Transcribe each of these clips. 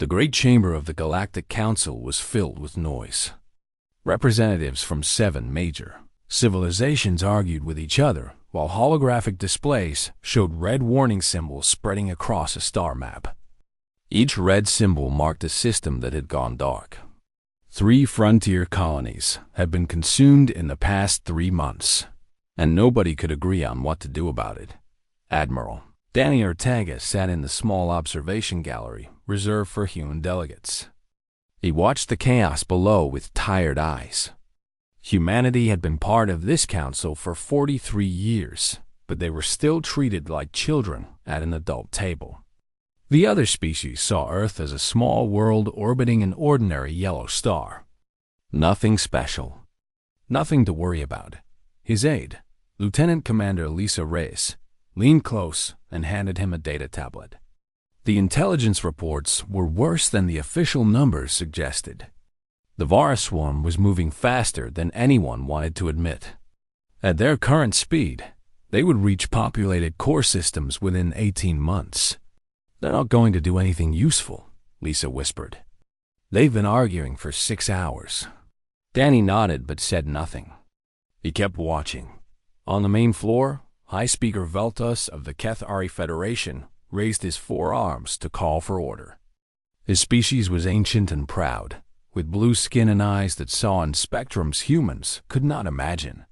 The great chamber of the Galactic Council was filled with noise. Representatives from 7 major civilizations argued with each other, while holographic displays showed red warning symbols spreading across a star map. Each red symbol marked a system that had gone dark. 3 frontier colonies had been consumed in the past 3 months, and nobody could agree on what to do about it. Admiral Danny Ortega sat in the small observation gallery reserved for human delegates. He watched the chaos below with tired eyes. Humanity had been part of this council for 43 years, but they were still treated like children at an adult table. The other species saw Earth as a small world orbiting an ordinary yellow star. Nothing special. Nothing to worry about. His aide, Lieutenant Commander Lisa Reyes, leaned close and handed him a data tablet. The intelligence reports were worse than the official numbers suggested. The Vara swarm was moving faster than anyone wanted to admit. At their current speed, they would reach populated core systems within 18 months. They're not going to do anything useful, Lisa whispered. They've been arguing for 6 hours. Danny nodded but said nothing. He kept watching. On the main floor, High Speaker Veltos of the Kethari Federation raised his 4 arms to call for order. His species was ancient and proud, with blue skin and eyes that saw in spectrums humans could not imagine.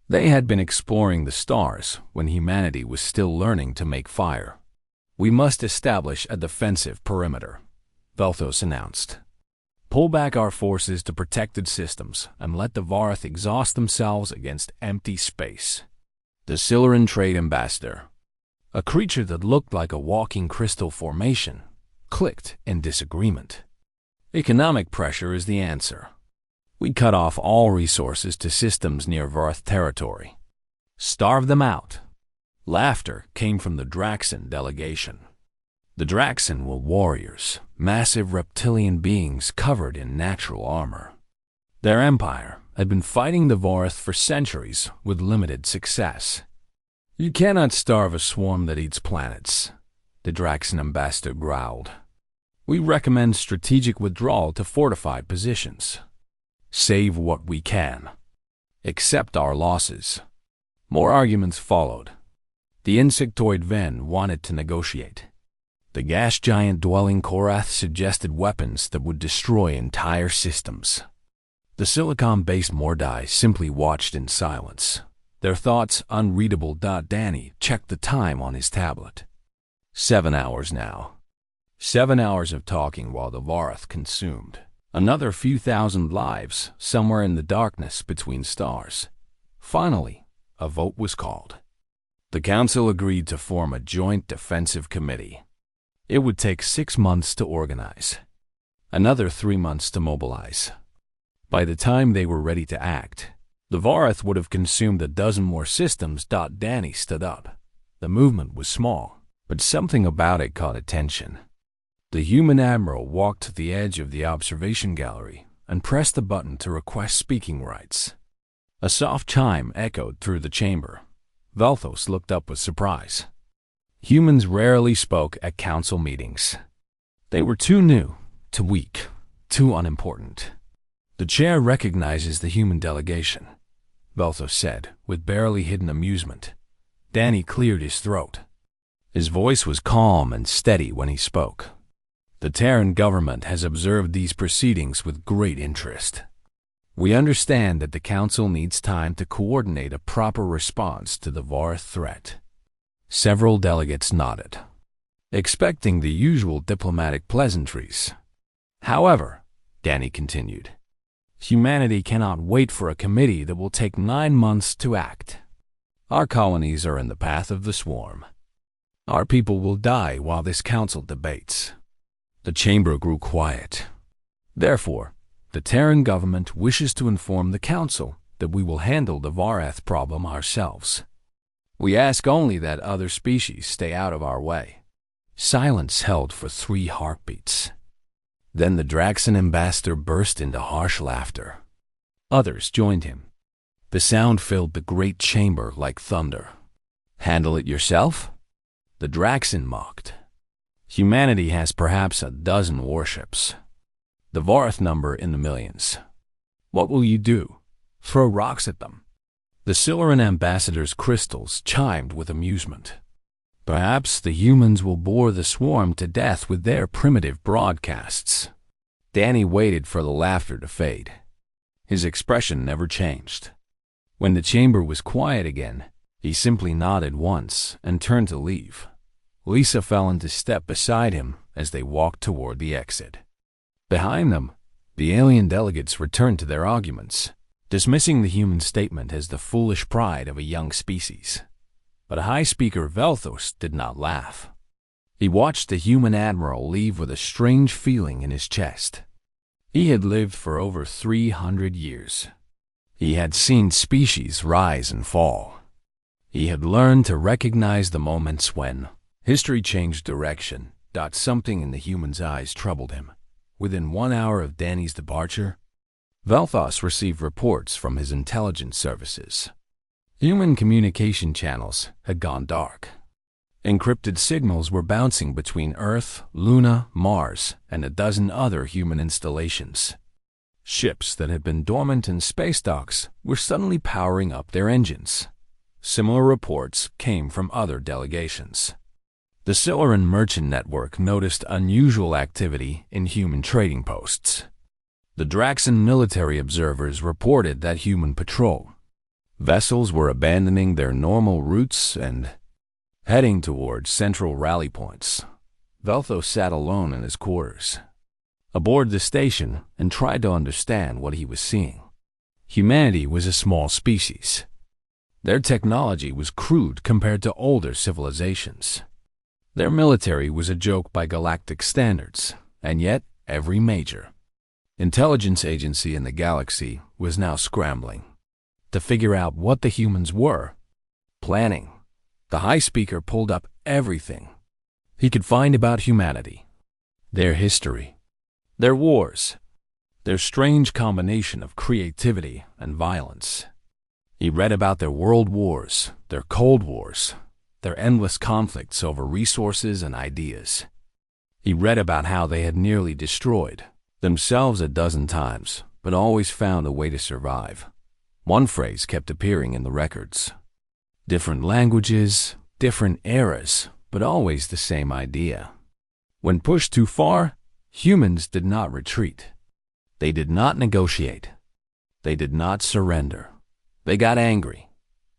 They had been exploring the stars when humanity was still learning to make fire. "We must establish a defensive perimeter," Velthos announced. "Pull back our forces to protected systems and let the Varath exhaust themselves against empty space." The Siluran Trade Ambassador, a creature that looked like a walking crystal formation, clicked in disagreement. "Economic pressure is the answer. We cut off all resources to systems near Varath territory. Starve them out." Laughter came from the Draxan delegation. The Draxan were warriors, massive reptilian beings covered in natural armor. Their empire had been fighting the Varath for centuries with limited success. "You cannot starve a swarm that eats planets," the Draxan ambassador growled. "We recommend strategic withdrawal to fortified positions. Save what we can. Accept our losses." More arguments followed. The insectoid Ven wanted to negotiate. The gas giant dwelling Korath suggested weapons that would destroy entire systems. The silicon-based Mordai simply watched in silence, their thoughts unreadable. Danny checked the time on his tablet. 7 hours now. 7 hours of talking while the Varath consumed another few thousand lives somewhere in the darkness between stars. Finally, a vote was called. The council agreed to form a joint defensive committee. It would take 6 months to organize, another 3 months to mobilize. By the time they were ready to act, the Varath would have consumed a dozen more systems. Danny stood up. The movement was small, but something about it caught attention. The human admiral walked to the edge of the observation gallery and pressed the button to request speaking rights. A soft chime echoed through the chamber. Velthos looked up with surprise. Humans rarely spoke at council meetings. They were too new, too weak, too unimportant. "The chair recognizes the human delegation," Velthos said, with barely hidden amusement. Danny cleared his throat. His voice was calm and steady when he spoke. "The Terran government has observed these proceedings with great interest. We understand that the Council needs time to coordinate a proper response to the Varath threat." Several delegates nodded, expecting the usual diplomatic pleasantries. "However," Danny continued, "humanity cannot wait for a committee that will take 9 months to act. Our colonies are in the path of the swarm. Our people will die while this council debates." The chamber grew quiet. "Therefore, the Terran government wishes to inform the council that we will handle the Varath problem ourselves. We ask only that other species stay out of our way." Silence held for 3 heartbeats. Then the Draxan ambassador burst into harsh laughter. Others joined him. The sound filled the great chamber like thunder. "Handle it yourself?" the Draxan mocked. Humanity has perhaps a dozen warships. The Vorath number in the millions. What will you do? Throw rocks at them? The Siluran ambassador's crystals chimed with amusement. Perhaps the humans will bore the swarm to death with their primitive broadcasts. Danny waited for the laughter to fade. His expression never changed. When the chamber was quiet again, he simply nodded once and turned to leave. Lisa fell into step beside him as they walked toward the exit. Behind them, the alien delegates returned to their arguments, dismissing the human statement as the foolish pride of a young species. But High Speaker Velthos did not laugh. He watched the human admiral leave with a strange feeling in his chest. He had lived for over 300 years. He had seen species rise and fall. He had learned to recognize the moments when history changed direction. Something in the human's eyes troubled him. Within 1 hour of Danny's departure, Velthos received reports from his intelligence services. Human communication channels had gone dark. Encrypted signals were bouncing between Earth, Luna, Mars, and a dozen other human installations. Ships that had been dormant in space docks were suddenly powering up their engines. Similar reports came from other delegations. The Siluran merchant network noticed unusual activity in human trading posts. The Draxan military observers reported that human patrol vessels were abandoning their normal routes and heading towards central rally points. Velthos sat alone in his quarters, aboard the station, and tried to understand what he was seeing. Humanity was a small species. Their technology was crude compared to older civilizations. Their military was a joke by galactic standards, and yet every major intelligence agency in the galaxy was now scrambling to figure out what the humans were planning. The High Speaker pulled up everything he could find about humanity, their history, their wars, their strange combination of creativity and violence. He read about their world wars, their cold wars, their endless conflicts over resources and ideas. He read about how they had nearly destroyed themselves a dozen times, but always found a way to survive. One phrase kept appearing in the records. Different languages, different eras, but always the same idea. When pushed too far, humans did not retreat. They did not negotiate. They did not surrender. They got angry.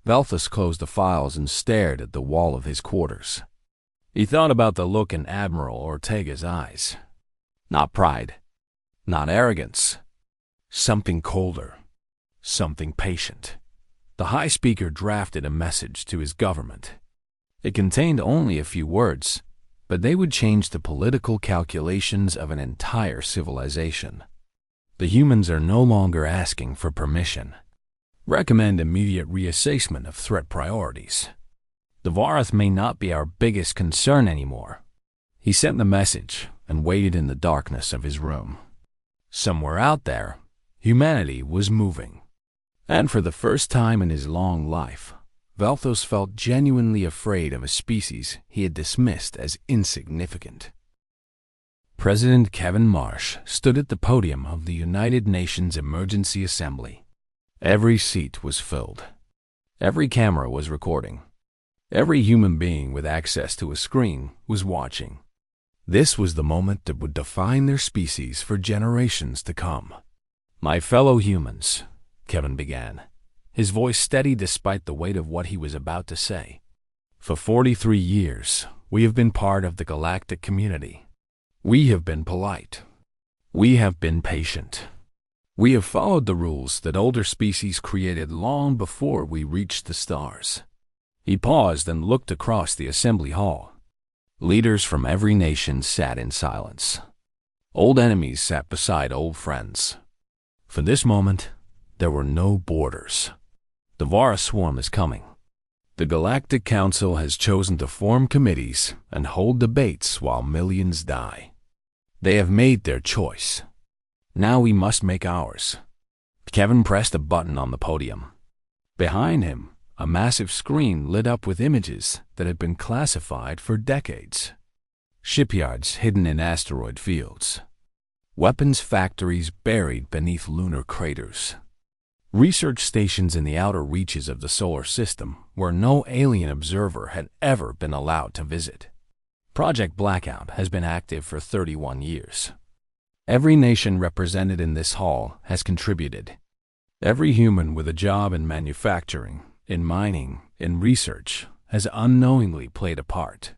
Velthos closed the files and stared at the wall of his quarters. He thought about the look in Admiral Ortega's eyes. Not pride, not arrogance. Something colder, something patient. The High Speaker drafted a message to his government. It contained only a few words, but they would change the political calculations of an entire civilization. The humans are no longer asking for permission. Recommend immediate reassessment of threat priorities. The Vorath may not be our biggest concern anymore. He sent the message and waited in the darkness of his room. Somewhere out there, humanity was moving. And for the first time in his long life, Velthos felt genuinely afraid of a species he had dismissed as insignificant. President Kevin Marsh stood at the podium of the United Nations Emergency Assembly. Every seat was filled. Every camera was recording. Every human being with access to a screen was watching. This was the moment that would define their species for generations to come. "My fellow humans," Kevin began, his voice steady despite the weight of what he was about to say. "For 43 years, we have been part of the galactic community. We have been polite. We have been patient. We have followed the rules that older species created long before we reached the stars." He paused and looked across the assembly hall. Leaders from every nation sat in silence. Old enemies sat beside old friends. For this moment, there were no borders. The Vara swarm is coming. The Galactic Council has chosen to form committees and hold debates while millions die. They have made their choice. Now we must make ours. Kevin pressed a button on the podium. Behind him, a massive screen lit up with images that had been classified for decades. shipyards hidden in asteroid fields, weapons factories buried beneath lunar craters, research stations in the outer reaches of the solar system where no alien observer had ever been allowed to visit. Project Blackout has been active for 31 years. Every nation represented in this hall has contributed. Every human with a job in manufacturing, in mining, in research, has unknowingly played a part.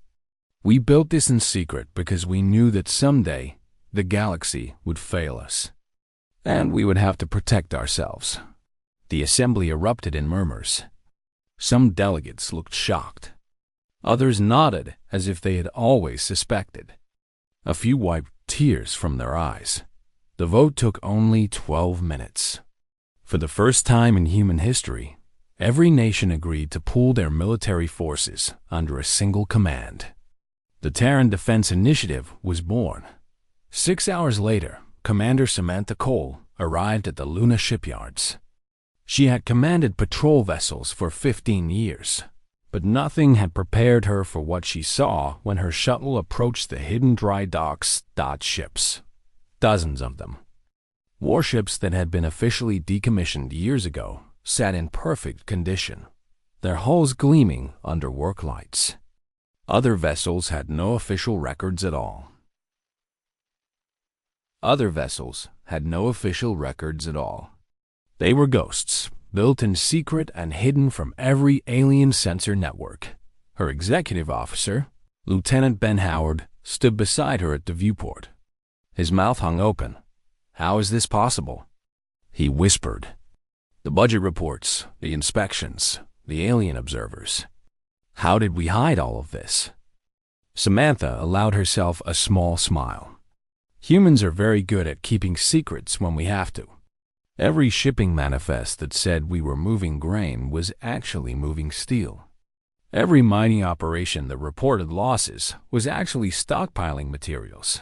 We built this in secret because we knew that someday the galaxy would fail us, and we would have to protect ourselves. The assembly erupted in murmurs. Some delegates looked shocked. Others nodded as if they had always suspected. A few wiped tears from their eyes. The vote took only 12 minutes. For the first time in human history, every nation agreed to pool their military forces under a single command. The Terran Defense Initiative was born. 6 hours later, Commander Samantha Cole arrived at the Luna shipyards. She had commanded patrol vessels for 15 years, but nothing had prepared her for what she saw when her shuttle approached the hidden dry docks. Ships, dozens of them. Warships that had been officially decommissioned years ago sat in perfect condition, their hulls gleaming under work lights. Other vessels had no official records at all. They were ghosts, built in secret and hidden from every alien sensor network. Her executive officer, Lieutenant Ben Howard, stood beside her at the viewport. His mouth hung open. "How is this possible?" he whispered. "The budget reports, the inspections, the alien observers. How did we hide all of this?" Samantha allowed herself a small smile. Humans are very good at keeping secrets when we have to. Every shipping manifest that said we were moving grain was actually moving steel. Every mining operation that reported losses was actually stockpiling materials.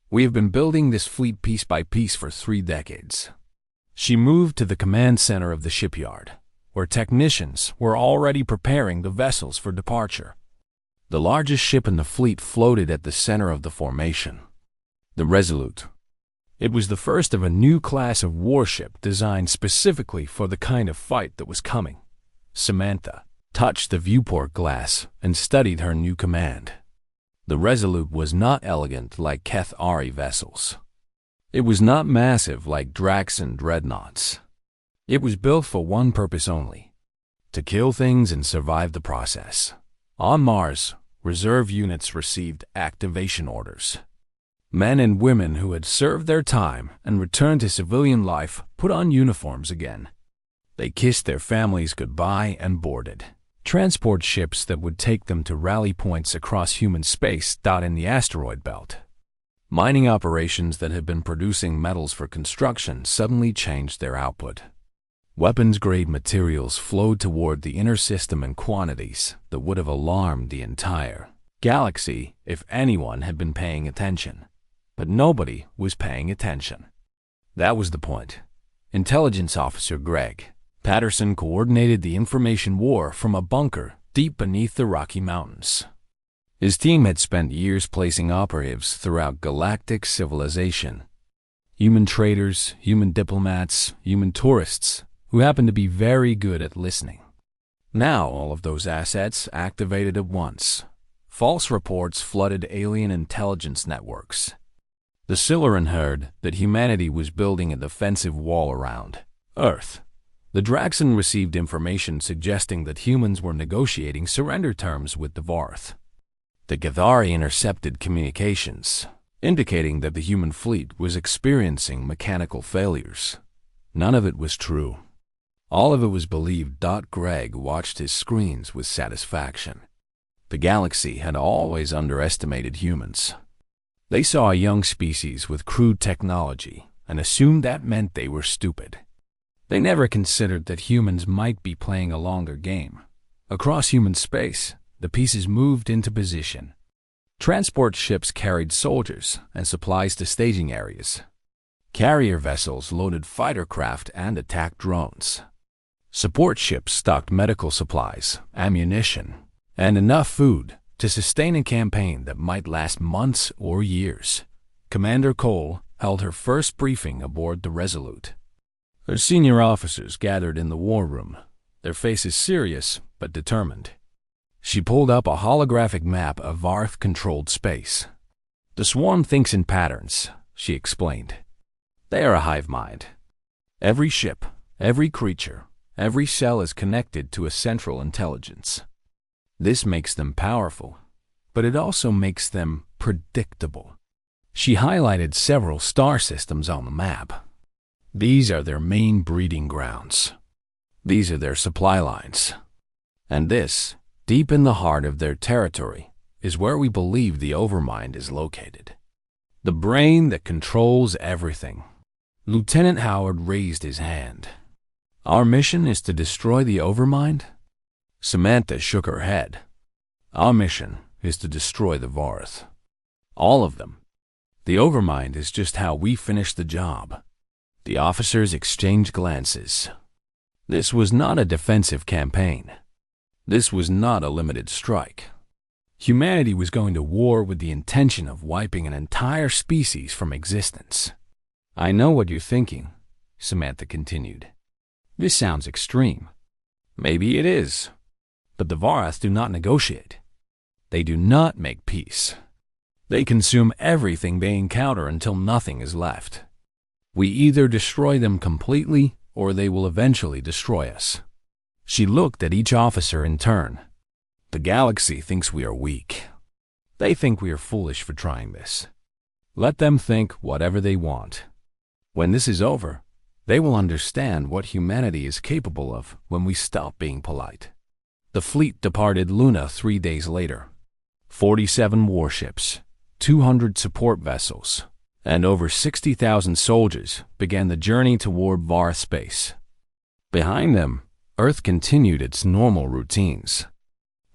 We have been building this fleet piece by piece for 3 decades. She moved to the command center of the shipyard, where technicians were already preparing the vessels for departure. The largest ship in the fleet floated at the center of the formation, the Resolute. It was the first of a new class of warship designed specifically for the kind of fight that was coming. Samantha touched the viewport glass and studied her new command. The Resolute was not elegant like Keth-Ari vessels. It was not massive like Draxan dreadnoughts. It was built for one purpose only: to kill things and survive the process. On Mars, reserve units received activation orders. Men and women who had served their time and returned to civilian life put on uniforms again. They kissed their families goodbye and boarded transport ships that would take them to rally points across human space. In the asteroid belt, mining operations that had been producing metals for construction suddenly changed their output. Weapons-grade materials flowed toward the inner system in quantities that would have alarmed the entire galaxy if anyone had been paying attention. But nobody was paying attention. That was the point. Intelligence Officer Greg Patterson coordinated the information war from a bunker deep beneath the Rocky Mountains. His team had spent years placing operatives throughout galactic civilization. Human traders, human diplomats, human tourists who happened to be very good at listening. Now all of those assets activated at once. False reports flooded alien intelligence networks. The Siluran heard that humanity was building a defensive wall around Earth. The Draxan received information suggesting that humans were negotiating surrender terms with the Varth. The Gathari intercepted communications, indicating that the human fleet was experiencing mechanical failures. None of it was true. All of it was believed. Greg watched his screens with satisfaction. The galaxy had always underestimated humans. They saw a young species with crude technology and assumed that meant they were stupid. They never considered that humans might be playing a longer game. Across human space, the pieces moved into position. Transport ships carried soldiers and supplies to staging areas. Carrier vessels loaded fighter craft and attack drones. Support ships stocked medical supplies, ammunition, and enough food to sustain a campaign that might last months or years. Commander Cole held her first briefing aboard the Resolute. Her senior officers gathered in the war room, their faces serious but determined. She pulled up a holographic map of Varth-controlled space. "The swarm thinks in patterns," she explained. "They are a hive mind. Every ship, every creature, every cell is connected to a central intelligence. This makes them powerful, but it also makes them predictable." She highlighted several star systems on the map. These are their main breeding grounds. These are their supply lines. And this, deep in the heart of their territory, is where we believe the Overmind is located. The brain that controls everything. Lieutenant Howard raised his hand. "Our mission is to destroy the Overmind?" Samantha shook her head. "Our mission is to destroy the Varth. All of them. The Overmind is just how we finish the job." The officers exchanged glances. This was not a defensive campaign. This was not a limited strike. Humanity was going to war with the intention of wiping an entire species from existence. "I know what you're thinking," Samantha continued. "This sounds extreme. Maybe it is. But the Varth do not negotiate. They do not make peace. They consume everything they encounter until nothing is left. We either destroy them completely, or they will eventually destroy us." She looked at each officer in turn. "The galaxy thinks we are weak. They think we are foolish for trying this. Let them think whatever they want. When this is over, they will understand what humanity is capable of when we stop being polite." The fleet departed Luna 3 days later. 47 warships, 200 support vessels, and over 60,000 soldiers began the journey toward Varth space. Behind them, Earth continued its normal routines.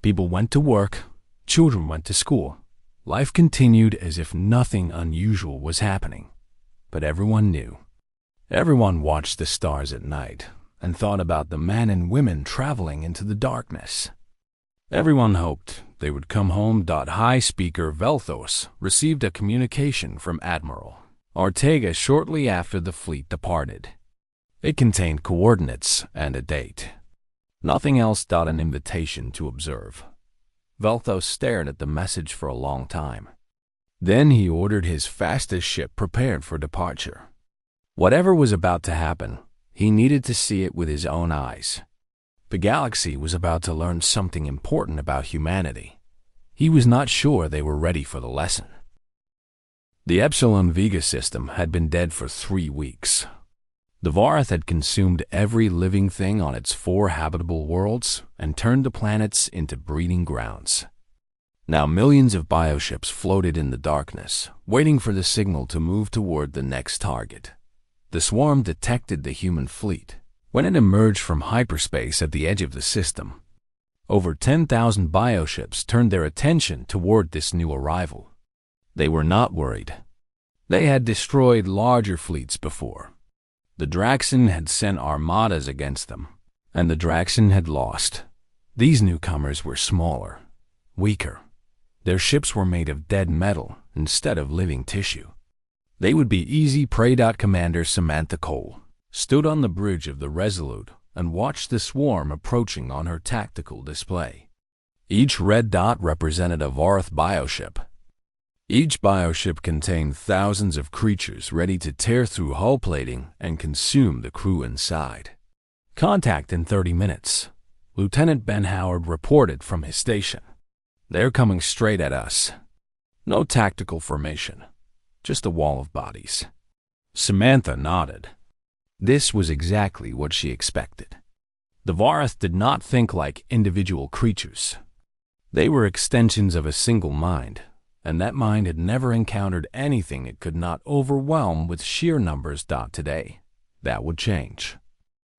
People went to work, children went to school. Life continued as if nothing unusual was happening. But everyone knew. Everyone watched the stars at night and thought about the men and women traveling into the darkness. Everyone hoped they would come home. High Speaker Velthos received a communication from Admiral Ortega shortly after the fleet departed. It contained coordinates and a date. Nothing else. An invitation to observe. Velthos stared at the message for a long time. Then he ordered his fastest ship prepared for departure. Whatever was about to happen, he needed to see it with his own eyes. The galaxy was about to learn something important about humanity. He was not sure they were ready for the lesson. The Epsilon Vega system had been dead for 3 weeks. The Varth had consumed every living thing on its 4 habitable worlds and turned the planets into breeding grounds. Now millions of bioships floated in the darkness, waiting for the signal to move toward the next target. The swarm detected the human fleet when it emerged from hyperspace at the edge of the system. Over 10,000 bioships turned their attention toward this new arrival. They were not worried. They had destroyed larger fleets before. The Draxan had sent armadas against them, and the Draxan had lost. These newcomers were smaller, weaker. Their ships were made of dead metal instead of living tissue. They would be easy prey. Commander Samantha Cole stood on the bridge of the Resolute and watched the swarm approaching on her tactical display. Each red dot represented a Varth bioship. Each bioship contained thousands of creatures ready to tear through hull plating and consume the crew inside. "Contact in 30 minutes, Lieutenant Ben Howard reported from his station. "They're coming straight at us. No tactical formation, just a wall of bodies." Samantha nodded. This was exactly what she expected. The Varth did not think like individual creatures. They were extensions of a single mind, and that mind had never encountered anything it could not overwhelm with sheer numbers. Today, that would change.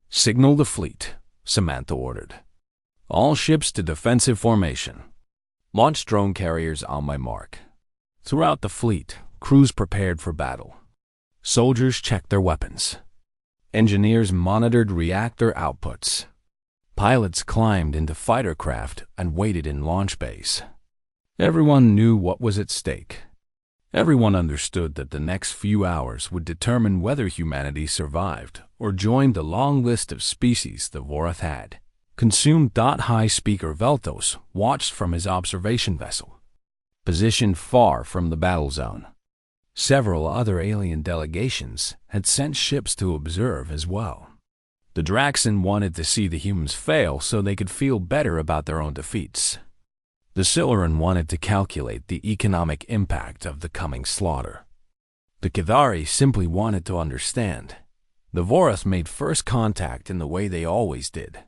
"Signal the fleet," Samantha ordered. "All ships to defensive formation. Launch drone carriers on my mark." Throughout the fleet, crews prepared for battle. Soldiers checked their weapons. Engineers monitored reactor outputs. Pilots climbed into fighter craft and waited in launch bays. Everyone knew what was at stake. Everyone understood that the next few hours would determine whether humanity survived or joined the long list of species the Vorath had consumed. High Speaker Veltos watched from his observation vessel, positioned far from the battle zone. Several other alien delegations had sent ships to observe as well. The Draxan wanted to see the humans fail so they could feel better about their own defeats. The Siluran wanted to calculate the economic impact of the coming slaughter. The Kithari simply wanted to understand. The Vorath made first contact in the way they always did.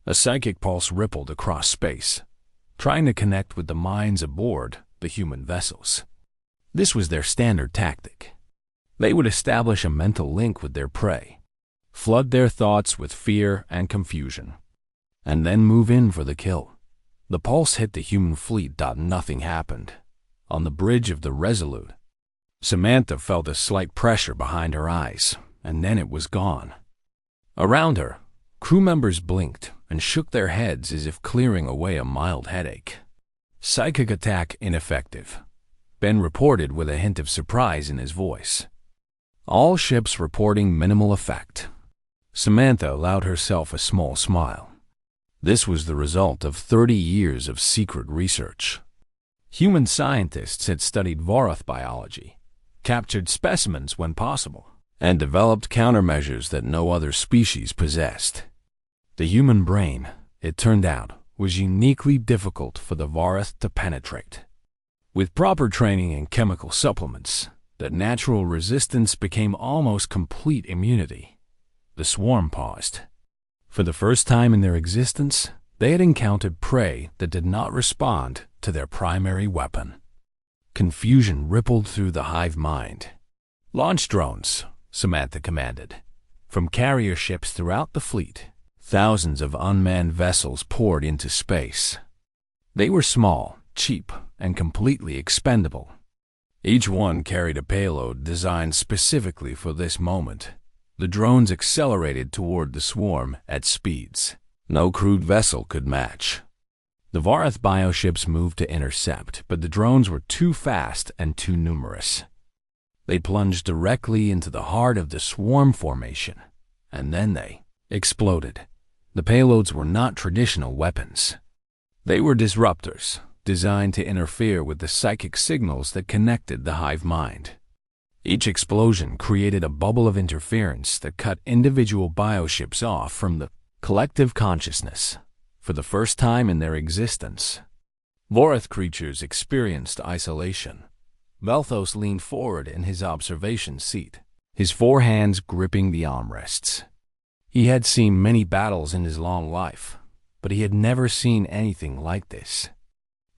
A psychic pulse rippled across space, trying to connect with the minds aboard the human vessels. This was their standard tactic. They would establish a mental link with their prey, flood their thoughts with fear and confusion, and then move in for the kill. The pulse hit the human fleet. Nothing happened. On the bridge of the Resolute, Samantha felt a slight pressure behind her eyes, and then it was gone. Around her, crew members blinked and shook their heads as if clearing away a mild headache. Psychic attack ineffective, Ben reported with a hint of surprise in his voice. All ships reporting minimal effect. Samantha allowed herself a small smile. This was the result of 30 years of secret research. Human scientists had studied Vorath biology, captured specimens when possible, and developed countermeasures that no other species possessed. The human brain, it turned out, was uniquely difficult for the Vorath to penetrate. With proper training and chemical supplements, the natural resistance became almost complete immunity. The swarm paused. For the first time in their existence, they had encountered prey that did not respond to their primary weapon. Confusion rippled through the hive mind. "Launch drones," Samantha commanded. From carrier ships throughout the fleet, thousands of unmanned vessels poured into space. They were small, cheap, and completely expendable. Each one carried a payload designed specifically for this moment. The drones accelerated toward the swarm at speeds no crewed vessel could match. The Vorath bioships moved to intercept, but the drones were too fast and too numerous. They plunged directly into the heart of the swarm formation, and then they exploded. The payloads were not traditional weapons. They were disruptors, designed to interfere with the psychic signals that connected the hive mind. Each explosion created a bubble of interference that cut individual bioships off from the collective consciousness. For the first time in their existence, Vorath creatures experienced isolation. Velthos leaned forward in his observation seat, his four hands gripping the armrests. He had seen many battles in his long life, but he had never seen anything like this.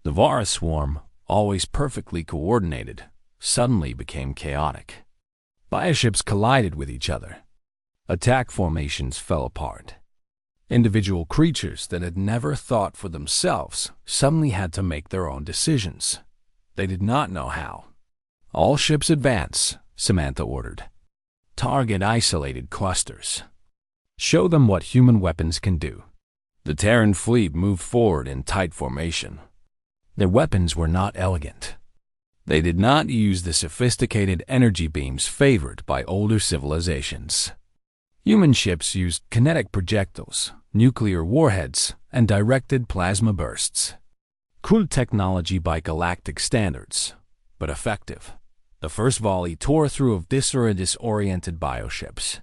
The Vorath swarm, always perfectly coordinated, suddenly became chaotic. Bioships collided with each other. Attack formations fell apart. Individual creatures that had never thought for themselves suddenly had to make their own decisions. They did not know how. "All ships advance," Samantha ordered. "Target isolated clusters. Show them what human weapons can do." The Terran fleet moved forward in tight formation. Their weapons were not elegant. They did not use the sophisticated energy beams favored by older civilizations. Human ships used kinetic projectiles, nuclear warheads, and directed plasma bursts. Crude technology by galactic standards, but effective. The first volley tore through a disoriented bioships.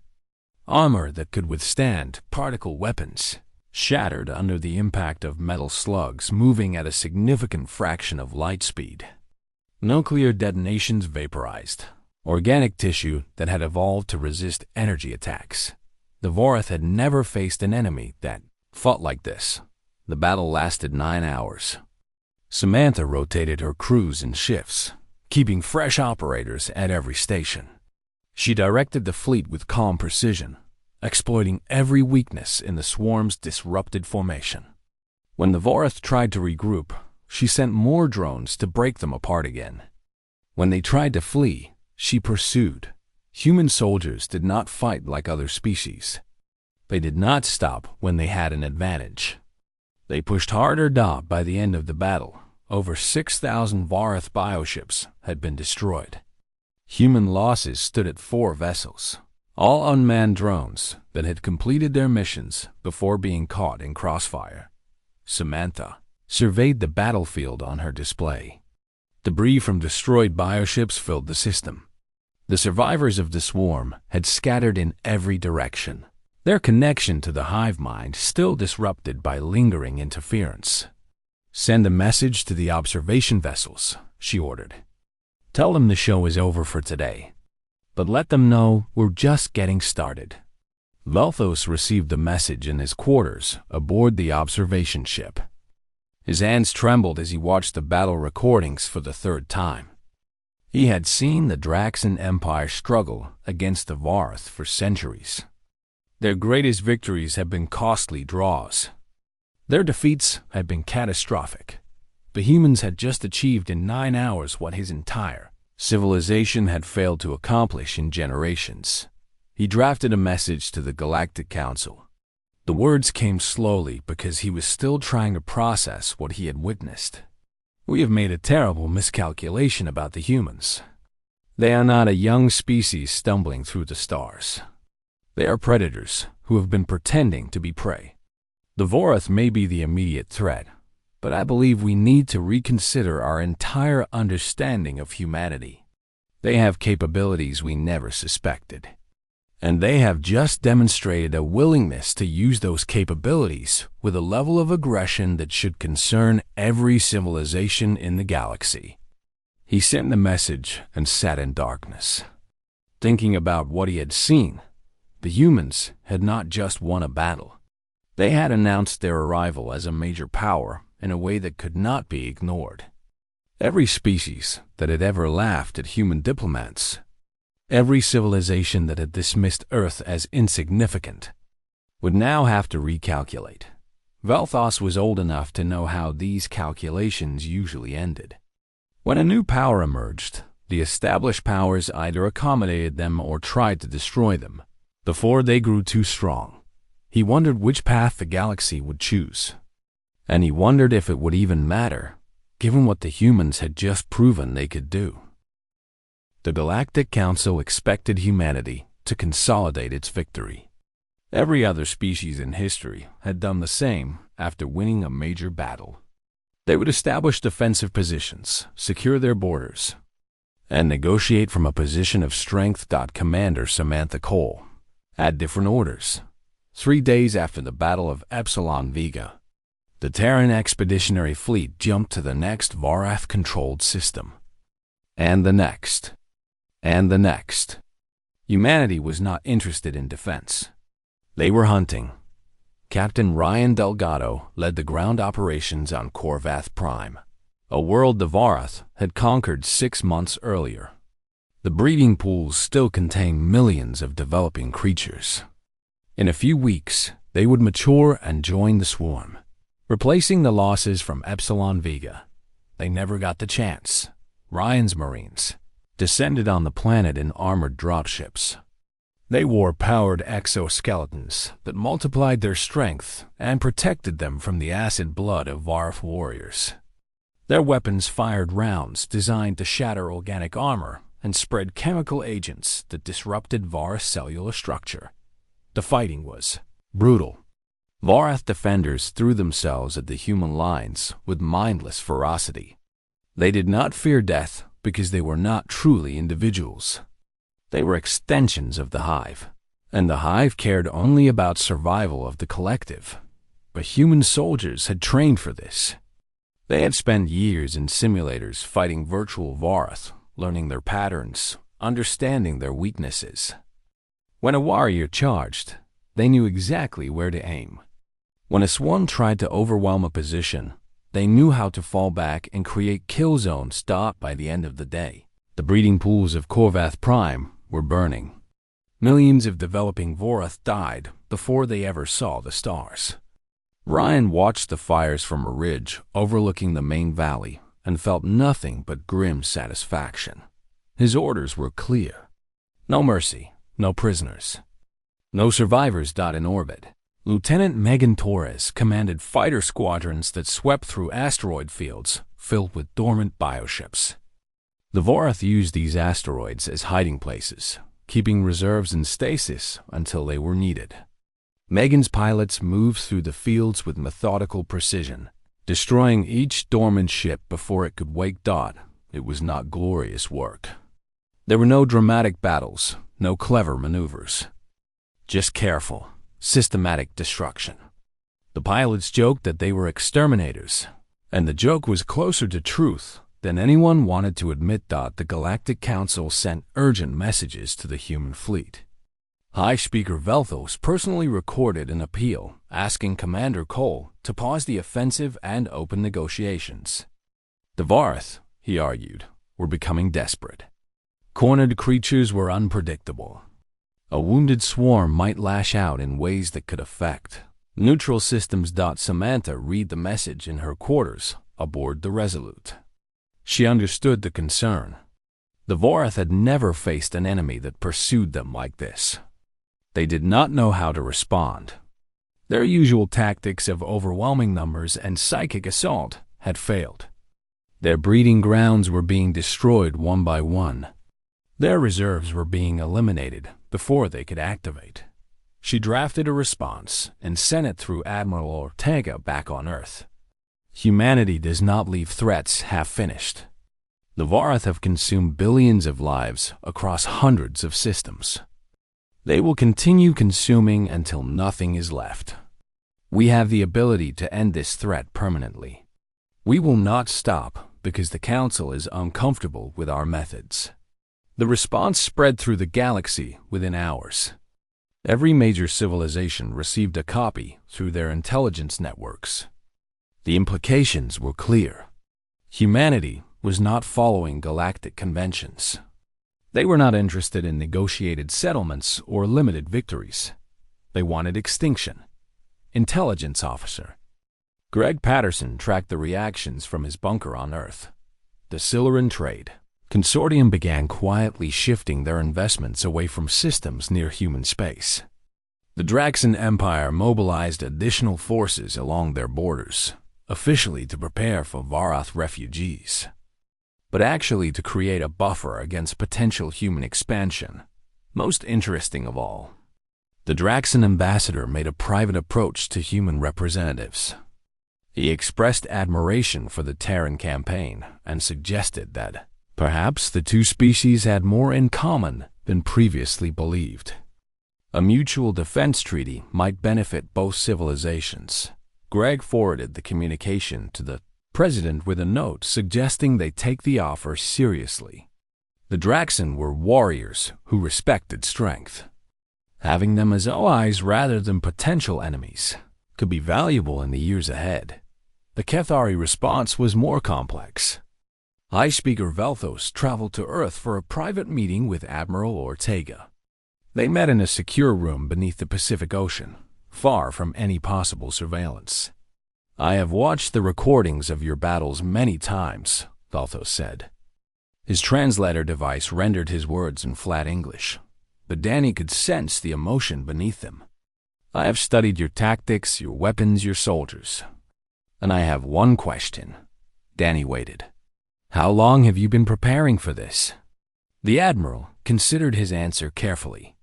Armor that could withstand particle weapons shattered under the impact of metal slugs moving at a significant fraction of light speed. Nuclear detonations vaporized organic tissue that had evolved to resist energy attacks. The Vorath had never faced an enemy that fought like this. The battle lasted 9 hours. Samantha rotated her crews in shifts, keeping fresh operators at every station. She directed the fleet with calm precision, exploiting every weakness in the swarm's disrupted formation. When the Vorath tried to regroup, she sent more drones to break them apart again. When they tried to flee, she pursued. Human soldiers did not fight like other species. They did not stop when they had an advantage. They pushed harder. By the end of the battle, over 6,000 Vareth bioships had been destroyed. Human losses stood at 4 vessels, all unmanned drones that had completed their missions before being caught in crossfire. Samantha surveyed the battlefield on her display. Debris from destroyed bioships filled the system. The survivors of the swarm had scattered in every direction, their connection to the hive mind still disrupted by lingering interference. "Send a message to the observation vessels," she ordered. "Tell them the show is over for today, but let them know we're just getting started." Velthos received the message in his quarters aboard the observation ship. His hands trembled as he watched the battle recordings for the 3rd time. He had seen the Draxan Empire struggle against the Vareth for centuries. Their greatest victories had been costly draws. Their defeats had been catastrophic. The humans had just achieved in 9 hours what his entire civilization had failed to accomplish in generations. He drafted a message to the Galactic Council. The words came slowly because he was still trying to process what he had witnessed. "We have made a terrible miscalculation about the humans. They are not a young species stumbling through the stars. They are predators who have been pretending to be prey. The Vareth may be the immediate threat, but I believe we need to reconsider our entire understanding of humanity. They have capabilities we never suspected, and they have just demonstrated a willingness to use those capabilities with a level of aggression that should concern every civilization in the galaxy." He sent the message and sat in darkness, thinking about what he had seen. The humans had not just won a battle. They had announced their arrival as a major power in a way that could not be ignored. Every species that had ever laughed at human diplomats, every civilization that had dismissed Earth as insignificant, would now have to recalculate. Velthos was old enough to know how these calculations usually ended. When a new power emerged, the established powers either accommodated them or tried to destroy them before they grew too strong. He wondered which path the galaxy would choose, and he wondered if it would even matter, given what the humans had just proven they could do. The Galactic Council expected humanity to consolidate its victory. Every other species in history had done the same after winning a major battle. They would establish defensive positions, secure their borders, and negotiate from a position of strength. Commander Samantha Cole had different orders. 3 days after the Battle of Epsilon Vega, the Terran Expeditionary Fleet jumped to the next Vareth-controlled system. And the next. And the next. Humanity was not interested in defense. They were hunting. Captain Ryan Delgado led the ground operations on Corvath Prime, a world the Vareth had conquered 6 months earlier. The breeding pools still contained millions of developing creatures. In a few weeks, they would mature and join the swarm, replacing the losses from Epsilon Vega. They never got the chance. Ryan's Marines descended on the planet in armored dropships. They wore powered exoskeletons that multiplied their strength and protected them from the acid blood of Vareth warriors. Their weapons fired rounds designed to shatter organic armor and spread chemical agents that disrupted Vareth's cellular structure. The fighting was brutal. Vareth defenders threw themselves at the human lines with mindless ferocity. They did not fear death because they were not truly individuals. They were extensions of the Hive, and the Hive cared only about survival of the collective. But human soldiers had trained for this. They had spent years in simulators fighting virtual Vareth, learning their patterns, understanding their weaknesses. When a warrior charged, they knew exactly where to aim. When a swarm tried to overwhelm a position, they knew how to fall back and create kill zones. By the end of the day, the breeding pools of Corvath Prime were burning. Millions of developing Vareth died before they ever saw the stars. Ryan watched the fires from a ridge overlooking the main valley and felt nothing but grim satisfaction. His orders were clear. No mercy, no prisoners, no survivors. In orbit, Lieutenant Megan Torres commanded fighter squadrons that swept through asteroid fields, filled with dormant bioships. The Vorath used these asteroids as hiding places, keeping reserves in stasis until they were needed. Megan's pilots moved through the fields with methodical precision, destroying each dormant ship before it could wake. It was not glorious work. There were no dramatic battles, no clever maneuvers. Just careful, systematic destruction. The pilots joked that they were exterminators, and the joke was closer to truth than anyone wanted to admit. The Galactic Council sent urgent messages to the human fleet. High Speaker Velthos personally recorded an appeal asking Commander Cole to pause the offensive and open negotiations. The Vorath, he argued, were becoming desperate. Cornered creatures were unpredictable. A wounded swarm might lash out in ways that could affect neutral systems. Samantha read the message in her quarters aboard the Resolute. She understood the concern. The Vorath had never faced an enemy that pursued them like this. They did not know how to respond. Their usual tactics of overwhelming numbers and psychic assault had failed. Their breeding grounds were being destroyed one by one. Their reserves were being eliminated before they could activate. She drafted a response and sent it through Admiral Ortega back on Earth. Humanity does not leave threats half-finished. The Vorath have consumed billions of lives across hundreds of systems. They will continue consuming until nothing is left. We have the ability to end this threat permanently. We will not stop because the Council is uncomfortable with our methods. The response spread through the galaxy within hours. Every major civilization received a copy through their intelligence networks. The implications were clear. Humanity was not following galactic conventions. They were not interested in negotiated settlements or limited victories. They wanted extinction. Intelligence officer Greg Patterson tracked the reactions from his bunker on Earth. The Siluran Trade Consortium began quietly shifting their investments away from systems near human space. The Draxan Empire mobilized additional forces along their borders, officially to prepare for Vorath refugees, but actually to create a buffer against potential human expansion. Most interesting of all, the Draxan ambassador made a private approach to human representatives. He expressed admiration for the Terran campaign and suggested that perhaps the two species had more in common than previously believed. A mutual defense treaty might benefit both civilizations. Greg forwarded the communication to the president with a note suggesting they take the offer seriously. The Draxan were warriors who respected strength. Having them as allies rather than potential enemies could be valuable in the years ahead. The Kethari response was more complex. High Speaker Velthos traveled to Earth for a private meeting with Admiral Ortega. They met in a secure room beneath the Pacific Ocean, far from any possible surveillance. "I have watched the recordings of your battles many times," Velthos said. His translator device rendered his words in flat English, but Danny could sense the emotion beneath them. "I have studied your tactics, your weapons, your soldiers. And I have one question." Danny waited. "How long have you been preparing for this?" The Admiral considered his answer carefully.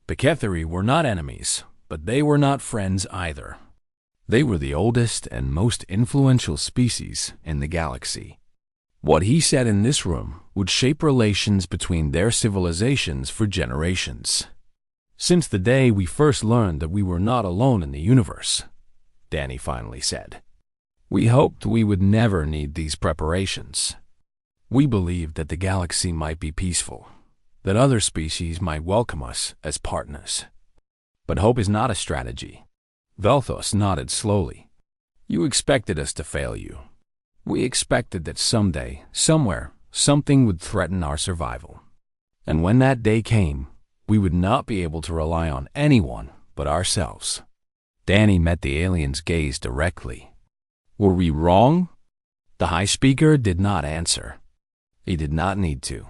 The Kethari were not enemies, but they were not friends either. They were the oldest and most influential species in the galaxy. What he said in this room would shape relations between their civilizations for generations. "Since the day we first learned that we were not alone in the universe," Danny finally said, "we hoped we would never need these preparations. We believed that the galaxy might be peaceful, that other species might welcome us as partners. But hope is not a strategy." Velthos nodded slowly. "You expected us to fail you. We expected that someday, somewhere, something would threaten our survival. And when that day came, we would not be able to rely on anyone but ourselves." Danny met the alien's gaze directly. "Were we wrong?" The High Speaker did not answer. He did not need to.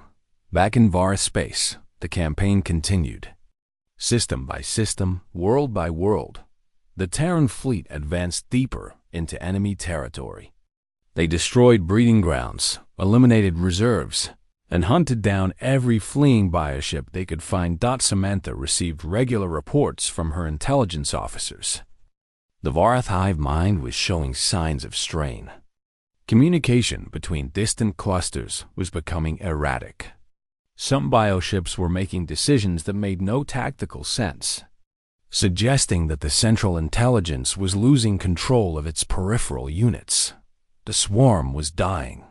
Back in Vorath space, the campaign continued. System by system, world by world, the Terran fleet advanced deeper into enemy territory. They destroyed breeding grounds, eliminated reserves, and hunted down every fleeing bioship they could find. Samantha received regular reports from her intelligence officers. The Vorath hive mind was showing signs of strain. Communication between distant clusters was becoming erratic. Some bioships were making decisions that made no tactical sense, suggesting that the central intelligence was losing control of its peripheral units. The swarm was dying,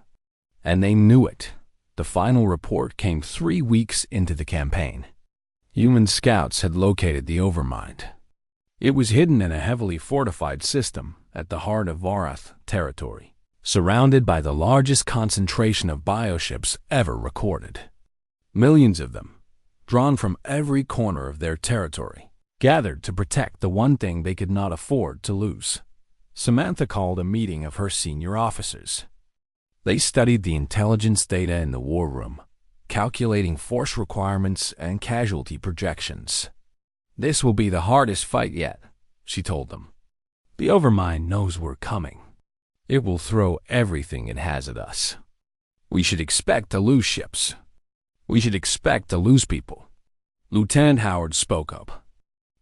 and they knew it. The final report came 3 weeks into the campaign. Human scouts had located the Overmind. It was hidden in a heavily fortified system at the heart of Vorath territory, surrounded by the largest concentration of bioships ever recorded. Millions of them, drawn from every corner of their territory, gathered to protect the one thing they could not afford to lose. Samantha called a meeting of her senior officers. They studied the intelligence data in the war room, calculating force requirements and casualty projections. "This will be the hardest fight yet," she told them. "The Overmind knows we're coming. It will throw everything it has at us. We should expect to lose ships. We should expect to lose people." Lieutenant Howard spoke up.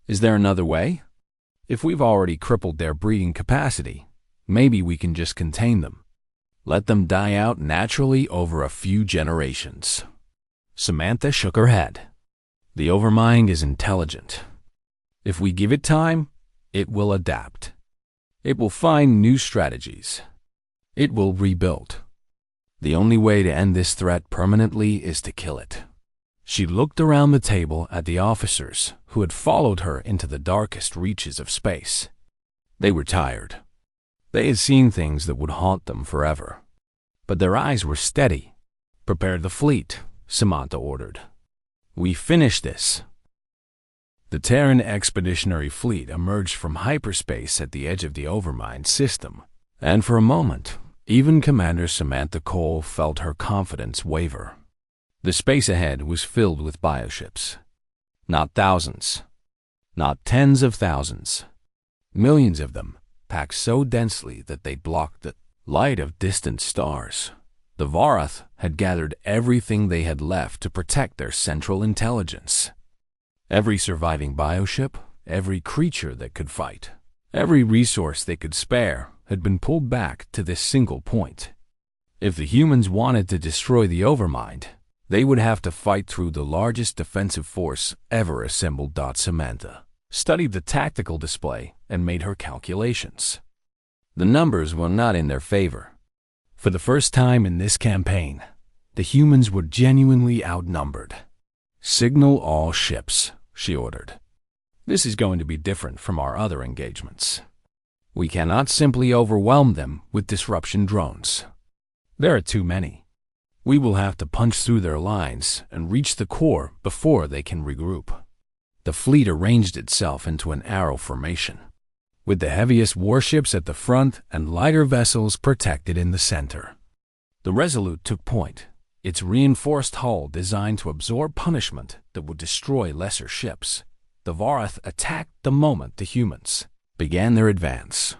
"Is there another way? If we've already crippled their breeding capacity, maybe we can just contain them. Let them die out naturally over a few generations." Samantha shook her head. "The Overmind is intelligent. If we give it time, it will adapt. It will find new strategies. It will rebuild. The only way to end this threat permanently is to kill it." She looked around the table at the officers who had followed her into the darkest reaches of space. They were tired. They had seen things that would haunt them forever. But their eyes were steady. "Prepare the fleet," Samantha ordered. "We finish this." The Terran Expeditionary Fleet emerged from hyperspace at the edge of the Overmind system, and for a moment, even Commander Samantha Cole felt her confidence waver. The space ahead was filled with bioships. Not thousands, not tens of thousands. Millions of them, packed so densely that they blocked the light of distant stars. The Vorath had gathered everything they had left to protect their central intelligence. Every surviving bioship, every creature that could fight, every resource they could spare had been pulled back to this single point. If the humans wanted to destroy the Overmind, they would have to fight through the largest defensive force ever assembled. Samantha studied the tactical display and made her calculations. The numbers were not in their favor. For the first time in this campaign, the humans were genuinely outnumbered. "Signal all ships," she ordered. "This is going to be different from our other engagements. We cannot simply overwhelm them with disruption drones. There are too many. We will have to punch through their lines and reach the core before they can regroup." The fleet arranged itself into an arrow formation, with the heaviest warships at the front and lighter vessels protected in the center. The Resolute took point, its reinforced hull designed to absorb punishment that would destroy lesser ships. The Vorath attacked the moment the humans began their advance.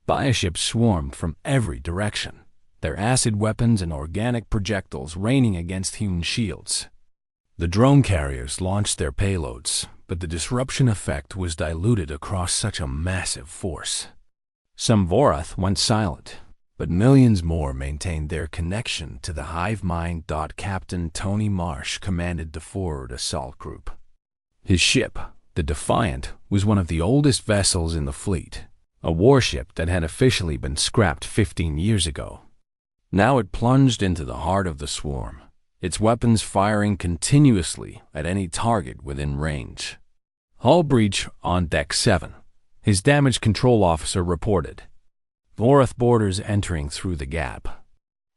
Bioships swarmed from every direction, their acid weapons and organic projectiles raining against human shields. The drone carriers launched their payloads, but the disruption effect was diluted across such a massive force. Some Vorath went silent, but millions more maintained their connection to the hive mind. Captain Tony Marsh commanded the forward assault group. His ship, the Defiant, was one of the oldest vessels in the fleet, a warship that had officially been scrapped 15 years ago. Now it plunged into the heart of the swarm, its weapons firing continuously at any target within range. "Hull breach on Deck 7, his damage control officer reported. Vorath boarders entering through the gap."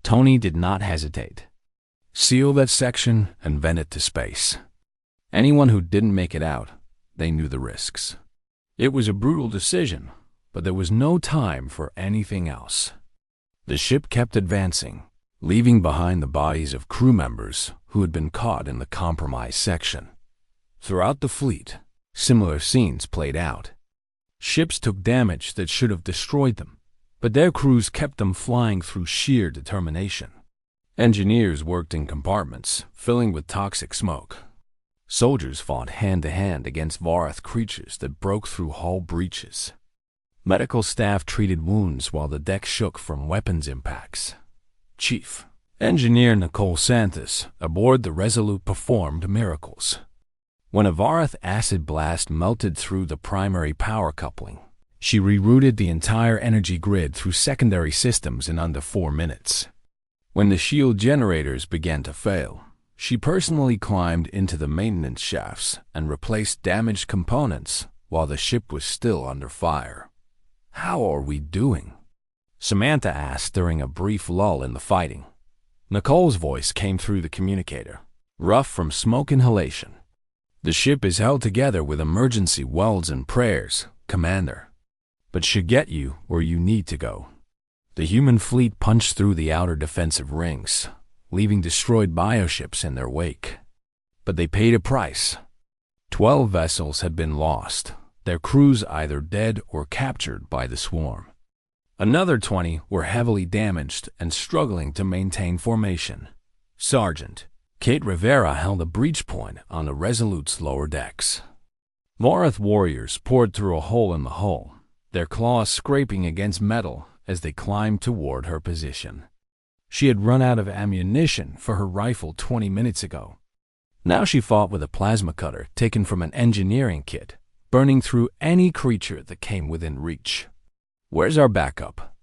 Tony did not hesitate. "Seal that section and vent it to space." Anyone who didn't make it out, they knew the risks. It was a brutal decision, but there was no time for anything else. The ship kept advancing, leaving behind the bodies of crew members who had been caught in the compromised section. Throughout the fleet, similar scenes played out. Ships took damage that should have destroyed them, but their crews kept them flying through sheer determination. Engineers worked in compartments, filling with toxic smoke. Soldiers fought hand-to-hand against Vorath creatures that broke through hull breaches. Medical staff treated wounds while the deck shook from weapons impacts. Chief Engineer Nicole Santos, aboard the Resolute, performed miracles. When a Vorath acid blast melted through the primary power coupling, she rerouted the entire energy grid through secondary systems in under 4 minutes. When the shield generators began to fail, she personally climbed into the maintenance shafts and replaced damaged components while the ship was still under fire. "How are we doing?" Samantha asked during a brief lull in the fighting. Nicole's voice came through the communicator, rough from smoke inhalation. "The ship is held together with emergency welds and prayers, Commander, but should get you where you need to go." The human fleet punched through the outer defensive rings, leaving destroyed bioships in their wake. But they paid a price. 12 vessels had been lost, their crews either dead or captured by the swarm. Another 20 were heavily damaged and struggling to maintain formation. Sergeant Kate Rivera held a breach point on the Resolute's lower decks. Vorath warriors poured through a hole in the hull, their claws scraping against metal as they climbed toward her position. She had run out of ammunition for her rifle 20 minutes ago. Now she fought with a plasma cutter taken from an engineering kit, burning through any creature that came within reach. "Where's our backup?"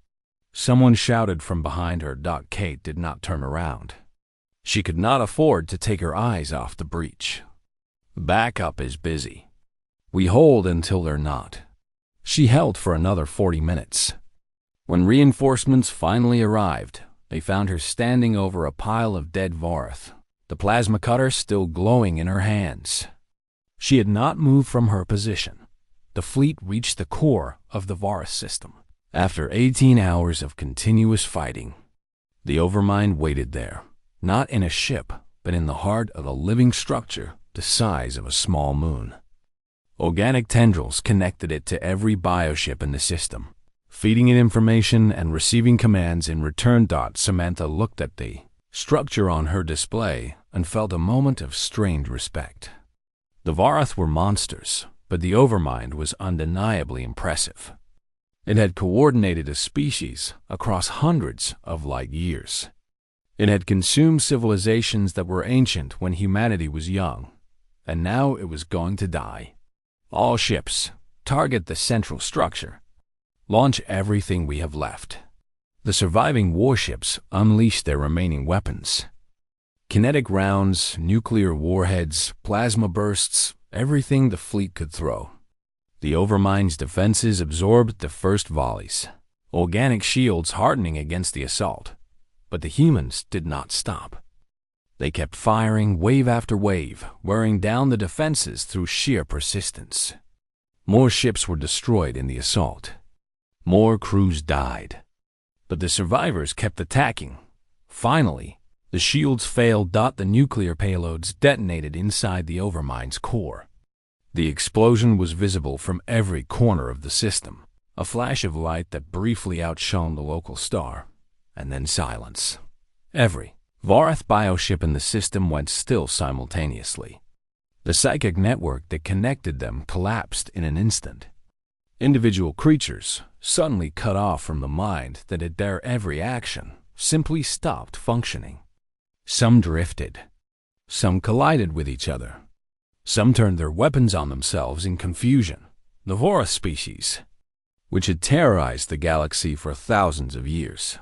Someone shouted from behind her. Kate did not turn around. She could not afford to take her eyes off the breach. "Backup is busy. We hold until they're not." She held for another 40 minutes. When reinforcements finally arrived, they found her standing over a pile of dead Vorath, the plasma cutter still glowing in her hands. She had not moved from her position. The fleet reached the core of the Vorath system. After 18 hours of continuous fighting, the Overmind waited there, not in a ship, but in the heart of a living structure the size of a small moon. Organic tendrils connected it to every bioship in the system, feeding it information and receiving commands in return. Samantha looked at the structure on her display and felt a moment of strained respect. The Vorath were monsters, but the Overmind was undeniably impressive. It had coordinated a species across hundreds of light years. It had consumed civilizations that were ancient when humanity was young, and now it was going to die. "All ships, target the central structure. Launch everything we have left." The surviving warships unleashed their remaining weapons. Kinetic rounds, nuclear warheads, plasma bursts, everything the fleet could throw. The Overmind's defenses absorbed the first volleys, organic shields hardening against the assault. But the humans did not stop. They kept firing wave after wave, wearing down the defenses through sheer persistence. More ships were destroyed in the assault. More crews died. But the survivors kept attacking. Finally, the shields failed. The nuclear payloads detonated inside the Overmind's core. The explosion was visible from every corner of the system, a flash of light that briefly outshone the local star, and then silence. Every Vorath bioship in the system went still simultaneously. The psychic network that connected them collapsed in an instant. Individual creatures, suddenly cut off from the mind that had their every action, simply stopped functioning. Some drifted. Some collided with each other. Some turned their weapons on themselves in confusion. The Vorath species, which had terrorized the galaxy for thousands of years,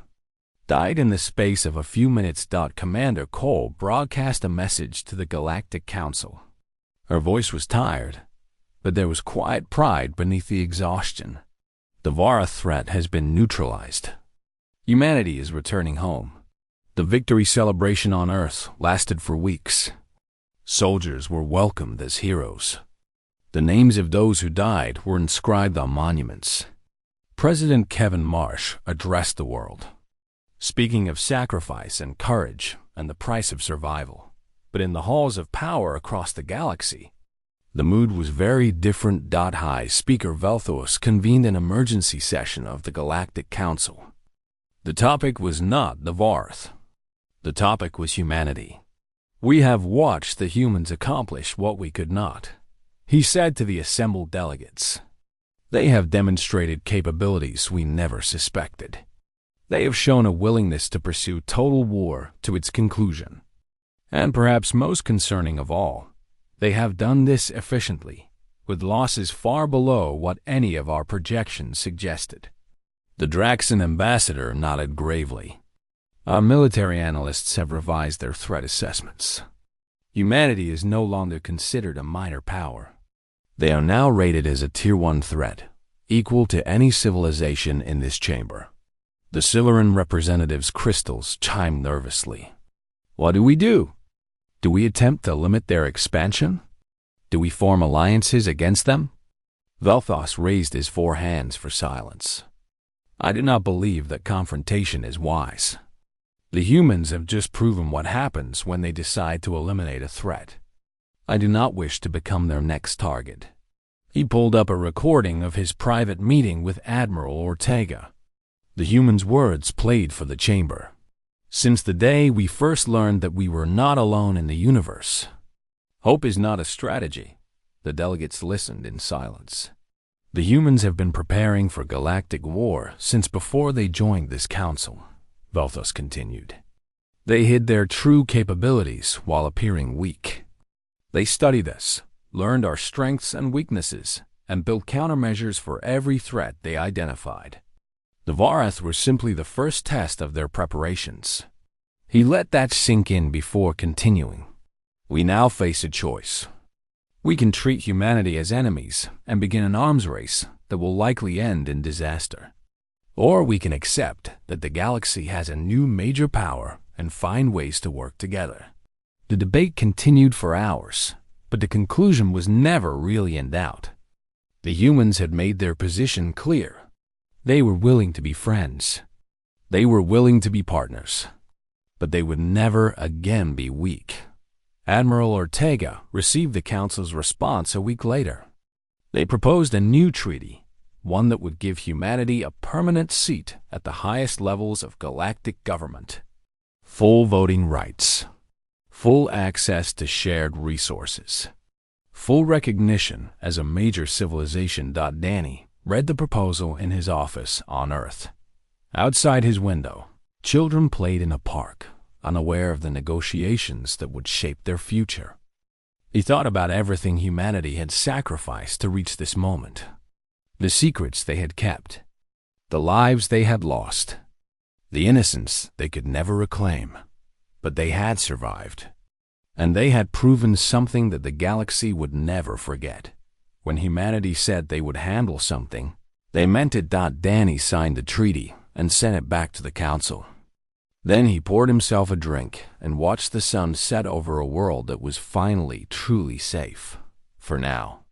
died in the space of a few minutes. Commander Cole broadcast a message to the Galactic Council. Her voice was tired, but there was quiet pride beneath the exhaustion. The Vorath threat has been neutralized. Humanity is returning home. The victory celebration on Earth lasted for weeks. Soldiers were welcomed as heroes. The names of those who died were inscribed on monuments. President Kevin Marsh addressed the world, speaking of sacrifice and courage and the price of survival. But in the halls of power across the galaxy, The mood was very different. High Speaker Velthos convened an emergency session of the Galactic Council. The topic was not the Varth. The topic was humanity. "We have watched the humans accomplish what we could not," he said to the assembled delegates. "They have demonstrated capabilities we never suspected. They have shown a willingness to pursue total war to its conclusion. And perhaps most concerning of all, they have done this efficiently, with losses far below what any of our projections suggested." The Draxan ambassador nodded gravely. "Our military analysts have revised their threat assessments. Humanity is no longer considered a minor power. They are now rated as a Tier 1 threat, equal to any civilization in this chamber." The Siluran representative's crystals chimed nervously. "What do we do? Do we attempt to limit their expansion? Do we form alliances against them?" Velthos raised his four hands for silence. "I do not believe that confrontation is wise. The humans have just proven what happens when they decide to eliminate a threat. I do not wish to become their next target." He pulled up a recording of his private meeting with Admiral Ortega. The human's words played for the chamber. "Since the day we first learned that we were not alone in the universe. Hope is not a strategy." The delegates listened in silence. "The humans have been preparing for galactic war since before they joined this council," Velthos continued. "They hid their true capabilities while appearing weak. They studied us, learned our strengths and weaknesses, and built countermeasures for every threat they identified. The Varath were simply the first test of their preparations." He let that sink in before continuing. "We now face a choice. We can treat humanity as enemies and begin an arms race that will likely end in disaster. Or we can accept that the galaxy has a new major power and find ways to work together." The debate continued for hours, but the conclusion was never really in doubt. The humans had made their position clear. They were willing to be friends. They were willing to be partners. But they would never again be weak. Admiral Ortega received the Council's response a week later. They proposed a new treaty, one that would give humanity a permanent seat at the highest levels of galactic government. Full voting rights. Full access to shared resources. Full recognition as a major civilization. Danny read the proposal in his office on Earth. Outside his window, children played in a park, unaware of the negotiations that would shape their future. He thought about everything humanity had sacrificed to reach this moment. The secrets they had kept, the lives they had lost, the innocence they could never reclaim. But they had survived, and they had proven something that the galaxy would never forget. When humanity said they would handle something, they meant it. Danny signed the treaty and sent it back to the Council. Then he poured himself a drink and watched the sun set over a world that was finally truly safe. For now.